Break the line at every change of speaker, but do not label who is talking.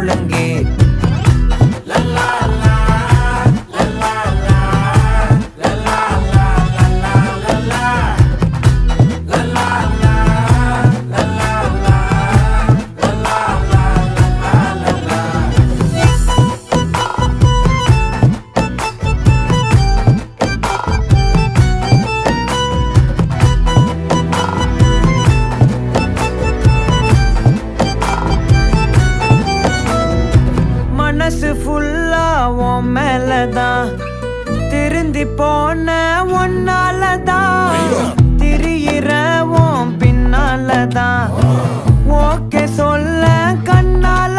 ஒழுங்கே மனசு ஃபுல்லா உன் மேலதான் திருந்தி போன ஒன்னாலதான் திரியிற உன் பின்னாலதான் ஓகே சொல்ல கண்ணால